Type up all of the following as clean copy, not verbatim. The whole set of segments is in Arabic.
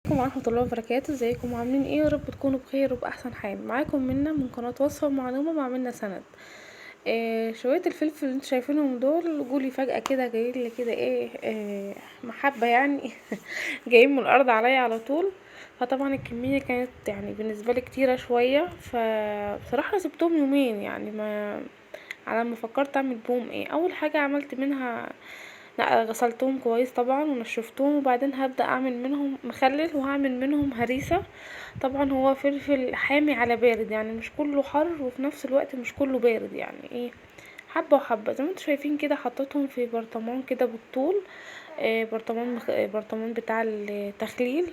عليكم ورحمة الله وبركاته. ازيكم وعاملين ايه؟ يا رب تكونوا بخير وبأحسن حال. معاكم منا من قناة وصفة ومعلومة مع منا سند. شوية الفلفل اللي انتوا شايفينهم دول جولي فجأة كده، جايين لي كده ايه محبة يعني جايين من الأرض عليا على طول. فطبعا الكمية كانت يعني بالنسبة لي كتيرة شوية، فبصراحة سبتهم يومين يعني ما على ما فكرت اعمل بهم ايه. اول حاجة عملت منها، لا، غسلتهم كويس طبعا ونشفتهم، وبعدين هبدأ اعمل منهم مخلل وهعمل منهم هريسة. طبعا هو فلفل حامي على بارد، يعني مش كله حر وفي نفس الوقت مش كله بارد، يعني ايه، حبة وحبة زي ما انتوا شايفين كده. حطيتهم في برطمان كده بالطول، برطمان بتاع التخليل.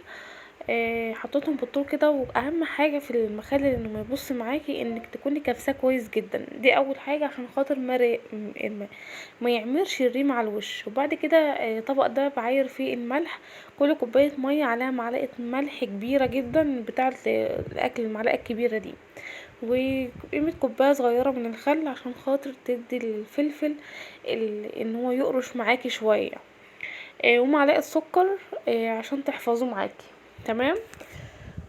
حطيتهم بالطول كده. واهم حاجه في المخلل انه ما يبص معاكي، انك تكوني كبساه كويس جدا، دي اول حاجه عشان خاطر ما يعمرش الريم على الوش. وبعد كده طبق ده بعاير فيه الملح. كل كوبايه ميه عليها معلقه ملح كبيره جدا، بتاعه الاكل، المعلقه الكبيره دي. وقيمة كوباية صغيرة من الخل عشان خاطر تدي الفلفل ان هو يقرش معاكي شوية. ومعلقة سكر عشان تحفظه معاكي. تمام.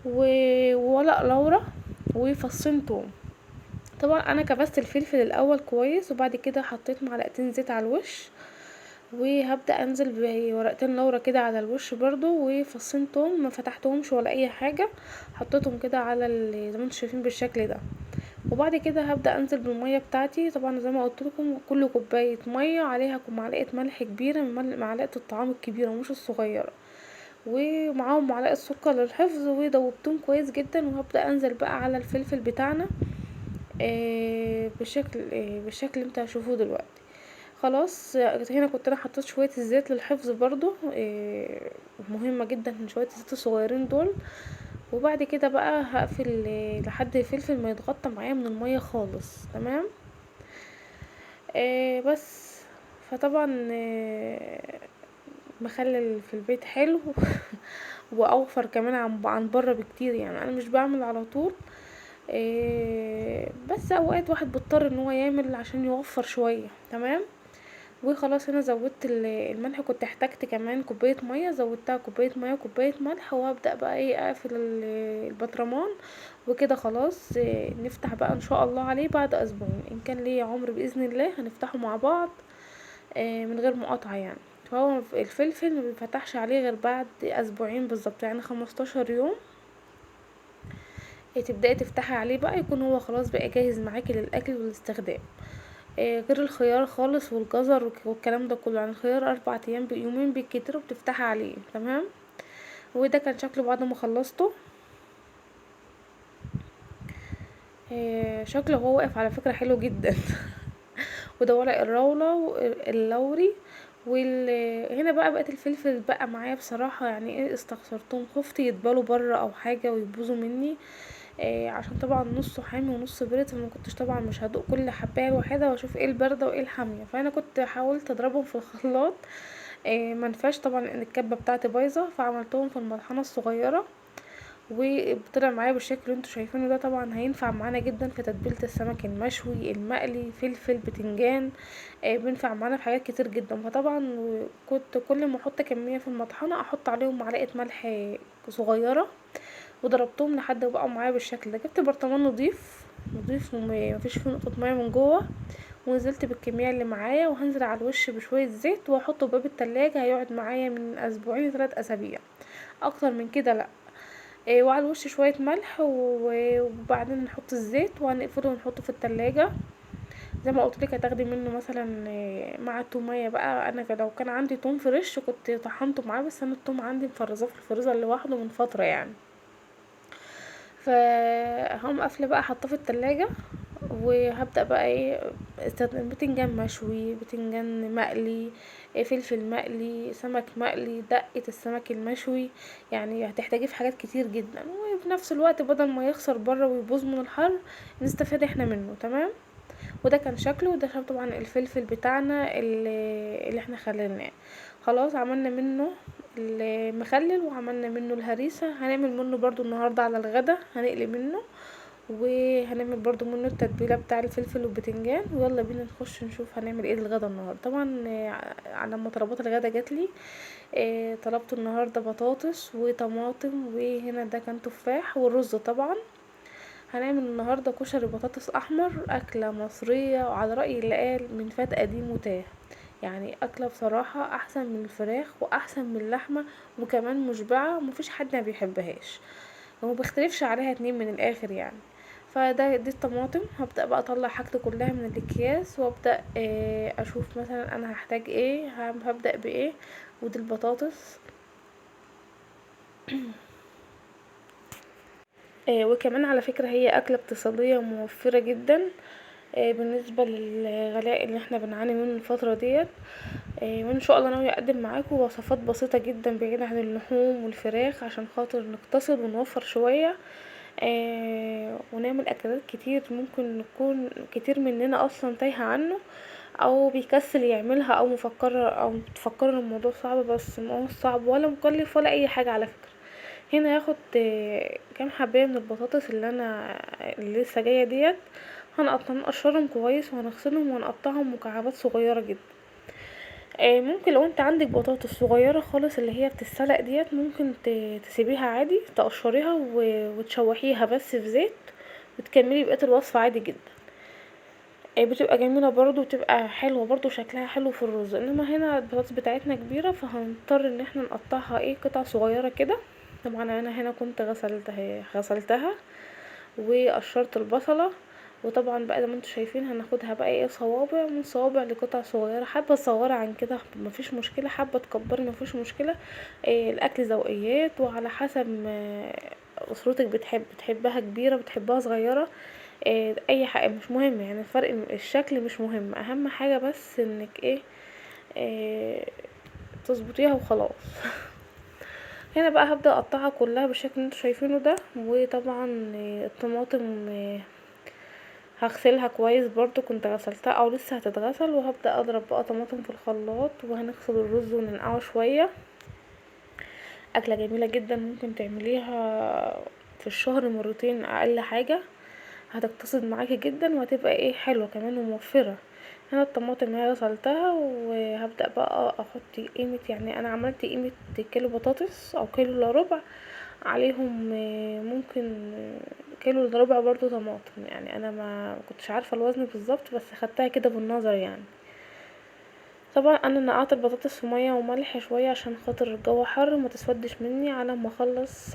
وورق لورا وفصين توم. طبعا انا كبست الفلفل الاول كويس، وبعد كده حطيت معلقتين زيت على الوش، وهبدأ انزل بورقتين لورا كده على الوش برضو، وفصين توم ما فتحتهمش ولا اي حاجة، حطيتهم كده على زي ما انتم شايفين بالشكل ده. وبعد كده هبدأ انزل بالمية بتاعتي. طبعا زي ما قلت لكم، كل كوباية مية عليها معلقة ملح كبيرة، من معلقة الطعام الكبيرة مش الصغيرة، ومعاهم معلقة سكر للحفظ، ودوبتهم كويس جدا. وهبدأ انزل بقى على الفلفل بتاعنا بالشكل اللي انت هتشوفوه دلوقتي. خلاص هنا كنت انا حطيت شوية الزيت للحفظ برضو، مهمة جدا من شوية الزيت الصغيرين دول. وبعد كده بقى هقفل لحد الفلفل ما يتغطى معايا من المية خالص. تمام. بس فطبعا مخلل في البيت حلو واوفر كمان عن بره بكتير، يعني انا مش بعمل على طول. بس اوقات واحد بيضطر ان هو يعمل عشان يوفر شوية. تمام. وخلاص هنا زودت الملح. كنت احتجت كمان كوباية مية، زودتها كوباية مية وكوباية ملح. وهبدأ بقى ايه اقفل البطرمان. وكده خلاص نفتح بقى ان شاء الله عليه بعد اسبوعين، ان كان ليه عمر باذن الله هنفتحه مع بعض من غير مقاطعة يعني. فهو الفلفل ما بيفتحش عليه غير بعد اسبوعين بالظبط، يعني 15 يوم تبدأي تفتحي عليه بقى، يكون هو خلاص بقى جاهز معاكي للاكل والاستخدام. غير الخيار خالص والجزر والكلام ده كله، يعني الخيار 4 ايام يومين بالكتير وبتفتحي عليه. تمام. وده كان شكله بعد ما خلصته. شكله هو واقف على فكرة حلو جدا وده ورق الراولة اللوري. هنا بقى بقت الفلفل بقى معايا بصراحة، يعني ايه، استخسرتهم، خفت يتبالوا بره او حاجة ويبوظوا مني. عشان طبعا نصه حامي ونص بارد، فما كنتش طبعا مش هدوق كل حبايه لوحدها واشوف ايه البارده وايه الحاميه. فانا كنت حاولت اضربهم في الخلاط، منفعش طبعا ان الكبه بتاعتي بايظه، فعملتهم في المطحنه الصغيره. وطلع معايا بالشكل اللي انتوا شايفينه ده. طبعا هينفع معانا جدا في تتبيله السمك المشوي، المقلي، فلفل، بتنجان. بينفع معانا في حاجات كتير جدا. فطبعا كنت كل ما احط كميه في المطحنه احط عليهم معلقه ملح صغيره، وضربتهم لحد ما بقوا معايا بالشكل ده. جبت برطمان نضيف نضيف مفيش فيه نقطه ميه من جوه، ونزلت بالكميه اللي معايا، وهنزل على الوش بشويه زيت واحطه باب التلاجة. هيقعد معايا من اسبوعين ل3 اسابيع، اكتر من كده لا. وعلى الوش شويه ملح وبعدين نحط الزيت وهنقفله ونحطه في التلاجة. زي ما قلت لك هتاخدي منه مثلا مع التوميه بقى. انا لو كان عندي توم فريش كنت طحنته معاه، بس انا التوم عندي مفرزاه في الفريزر لوحده من فتره يعني. فهم قافله بقى، حطاه في التلاجة. وهبدأ بقى ايه، استخدم بتنجان مشوي، بتنجان مقلي، فلفل مقلي، سمك مقلي، دقة السمك المشوي. يعني هتحتاجيه في حاجات كتير جدا، وفي نفس الوقت بدل ما يخسر بره ويبوظ من الحر نستفاد احنا منه. تمام. وده كان شكله. وده شكل طبعا الفلفل بتاعنا اللي احنا خليناه. خلاص عملنا منه المخلل وعملنا منه الهريسة. هنعمل منه برضو النهاردة على الغدا، هنقلي منه وهنعمل برضو منه التتبيله بتاع الفلفل والبتنجان. ويلا بينا نخش نشوف هنعمل ايه للغدا النهارده. طبعا على ما طلبات الغدا جاتلي، طلبت النهارده بطاطس وطماطم، وهنا ده كان تفاح والرز. طبعا هنعمل النهارده كشري بطاطس احمر، اكله مصريه وعلى راي اللي قال من فات قديم وتاه. يعني اكله بصراحه احسن من الفراخ واحسن من اللحمه، وكمان مشبعه ومفيش حد ما بيحبهاش، وما بختلفش عليها اتنين من الاخر يعني. دي الطماطم. هبدأ بقى اطلع حاجتي كلها من الاكياس، وابدأ اشوف مثلا انا هحتاج ايه، هبدأ بايه. ودي البطاطس. وكمان على فكرة هي اكلة اقتصادية وموفرة جدا بالنسبة للغلاء اللي احنا بنعاني منه الفترة ديت. وان شاء الله ناوية اقدم معاكم وصفات بسيطة جدا بعيدة عن اللحوم والفراخ، عشان خاطر نقتصد ونوفر شوية. ونعمل اكلات كتير ممكن نكون كتير مننا اصلا تايهة عنه، او بيكسل يعملها، او مفكرة او تفكر ان الموضوع صعب. بس ما هو صعب ولا مكلف ولا اي حاجة على فكرة. هنا هاخد كام حباية من البطاطس اللي لسه جاية ديت. هنقشرهم كويس وهنغسلهم ونقطعهم مكعبات صغيرة جدا. ممكن لو انت عندك بطاطس صغيرة خالص اللي هي بتتسلق ديت، ممكن تسيبيها عادي، تقشريها وتشوحيها بس في زيت، وتكملي بقية الوصفة عادي جدا. بتبقى جميلة برضو، وتبقى حلوة برضو، شكلها حلو في الرز. انما هنا البطاطس بتاعتنا كبيرة، فهنضطر ان احنا نقطعها قطع صغيرة كده. طبعا انا هنا كنت غسلتها وقشرت البصلة. وطبعا بقى زي ما انتوا شايفين هناخدها بقى صوابع، من صوابع لقطع صغيرة، حابة تصغري عن كده مفيش مشكلة، حابة تكبري مفيش مشكلة. الاكل ذوقيات، وعلى حسب ما اسرتك بتحبها كبيرة بتحبها صغيرة. اي حاجة مش مهم يعني، الفرق الشكل مش مهم، اهم حاجة بس انك آه، تظبطيها وخلاص. هنا بقى هبدأ اقطعها كلها بالشكل اللي انتوا شايفينه ده. وطبعا الطماطم هغسلها كويس برضو، كنت غسلتها او لسه هتتغسل. وهبدأ اضرب بقى طماطم في الخلاط، وهنغسل الرز وننقعه شوية. اكلة جميلة جدا ممكن تعمليها في الشهر مرتين اقل حاجة، هتقتصد معاكي جدا، وهتبقى حلوة كمان وموفرة. هنا الطماطم هي غسلتها، وهبدأ بقى احط يعني انا عملت كيلو بطاطس او كيلو الا ربع، عليهم ممكن كيلو الا ربع برضو طماطم. يعني انا ما كنتش عارفة الوزن بالظبط، بس خدتها كده بالنظر يعني. طبعا انا نقعت البطاطس في ميه وملح شويه عشان خاطر الجو حر وما تسودش مني، على ما اخلص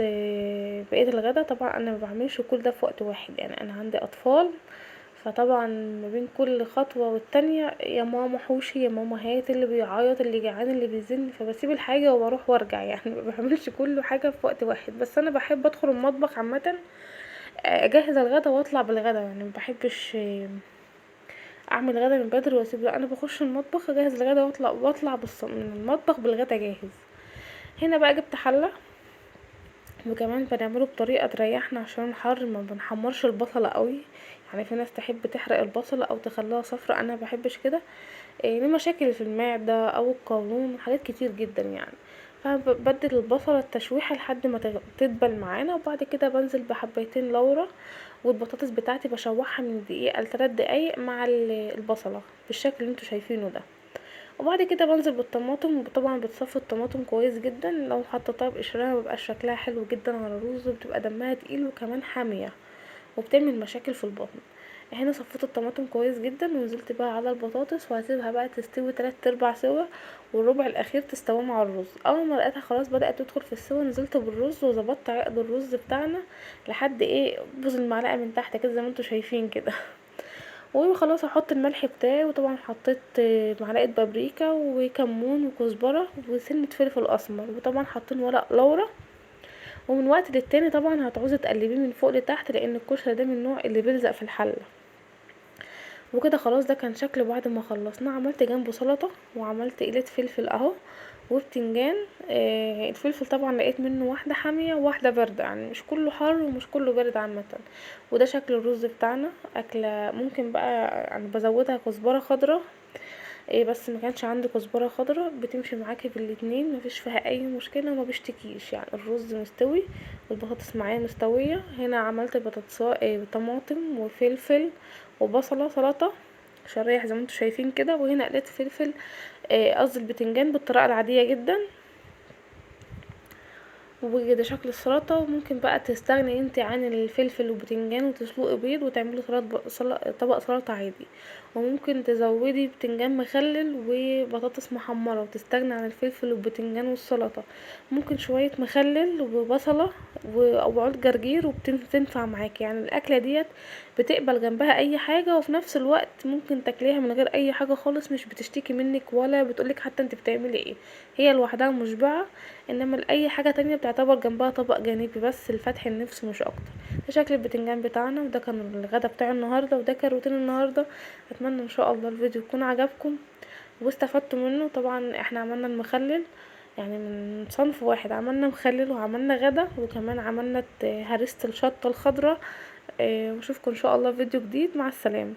بقيه الغدا. طبعا انا ما بعملش كل ده في وقت واحد، يعني انا عندي اطفال، فطبعا ما بين كل خطوه والتانية يا ماما حوشي، يا ماما هات، اللي بيعيط، اللي جعان، اللي بيزن، فبسيب الحاجه وبروح وارجع. يعني ما بعملش كل حاجه في وقت واحد. بس انا بحب ادخل المطبخ عامه، اجهز الغدا واطلع بالغدا. يعني ما بحبش اعمل غدا من بدري واسيب. لا، انا بخش المطبخ اجهز الغدا واطلع من المطبخ بالغدا جاهز. هنا بقى جبت حله، وكمان بنعمله بطريقه تريحنا عشان الحر، ما بنحمرش البصله قوي. يعني في ناس تحب تحرق البصله او تخليها صفرا، انا مبحبش كده. ليه مشاكل في المعده او القولون وحاجات كتير جدا يعني. فبدل البصلة التشويحة لحد ما تدبل معانا، وبعد كده بنزل بحبيتين لورا. والبطاطس بتاعتي بشوحها من دقيقة لتلات دقايق مع البصلة بالشكل اللي انتوا شايفينه ده. وبعد كده بنزل بالطماطم، وطبعا بتصفي الطماطم كويس جدا، لو حطيتها بقشرها مبيبقاش شكلها حلو جدا على الرز، وبتبقى دمها تقيل وكمان حامية، وبتعمل مشاكل في البطن. هنا صفيت الطماطم كويس جدا، ونزلت بقى على البطاطس، وهسيبها بقى تستوي 3/4 سوا، والربع الاخير تستوي مع الرز. اول ما لقيتها خلاص بدأت تدخل في السوا، نزلت بالرز وظبطت عقد الرز بتاعنا لحد بوز المعلقه من تحت كده زي ما انتوا شايفين كده. وخلاص هحط الملح بتاعي، وطبعا حطيت معلقه بابريكا وكمون وكزبره وسنه فلفل اسمر، وطبعا حاطين ورق لورا. ومن وقت للتاني طبعا هتعوزي تقلبيه من فوق لتحت، لان الكشري ده من النوع اللي بيلزق في الحله. وكده خلاص ده كان شكله بعد ما خلصنا. عملت جنبه سلطة، وعملت قلة فلفل اهو، وبتنجان. الفلفل طبعا لقيت منه واحدة حامية وواحدة باردة، يعني مش كله حار ومش كله بارد عامة. وده شكل الرز بتاعنا. اكلة ممكن بقى يعني بزودها كزبرة خضرة بس ما كانش عندي كزبره خضراء بتمشي معاكي في الاتنين، مفيش فيها اي مشكله وما بيشتكيش. يعني الرز مستوي والبطاطس معايا مستويه. هنا عملت بطاطس طماطم وفلفل وبصله سلطه شرايح زي ما انتوا شايفين كده. وهنا قليت فلفل قصدي البتنجان بالطريقه العاديه جدا. وده شكل السلطة. وممكن بقى تستغني انت عن الفلفل والبتنجان وتسلقي بيض وتعملي طبق سلطة عادي. وممكن تزودي بتنجان مخلل وبطاطس محمرة وتستغني عن الفلفل والبتنجان والسلطة. ممكن شوية مخلل وبصلة او عود جرجير وبتنفع معاكي. يعني الاكلة ديت بتقبل جنبها اي حاجة، وفي نفس الوقت ممكن تاكليها من غير اي حاجة خالص، مش بتشتكي منك ولا بتقولك حتى انت بتعملي ايه. هي لوحدها مشبعة. انما لاي حاجه تانية بتعتبر جنبها طبق جانبي بس لفتح النفس مش اكتر. ده شكل البتنجان بتاعنا، وده كان الغدا بتاع النهارده، وده كان روتين النهارده. اتمنى ان شاء الله الفيديو يكون عجبكم واستفدتوا منه. طبعا احنا عملنا المخلل يعني من صنف واحد، عملنا مخلل وعملنا غدا وكمان عملنا هريسة الشطة الخضراء. واشوفكم ان شاء الله في فيديو جديد. مع السلامة.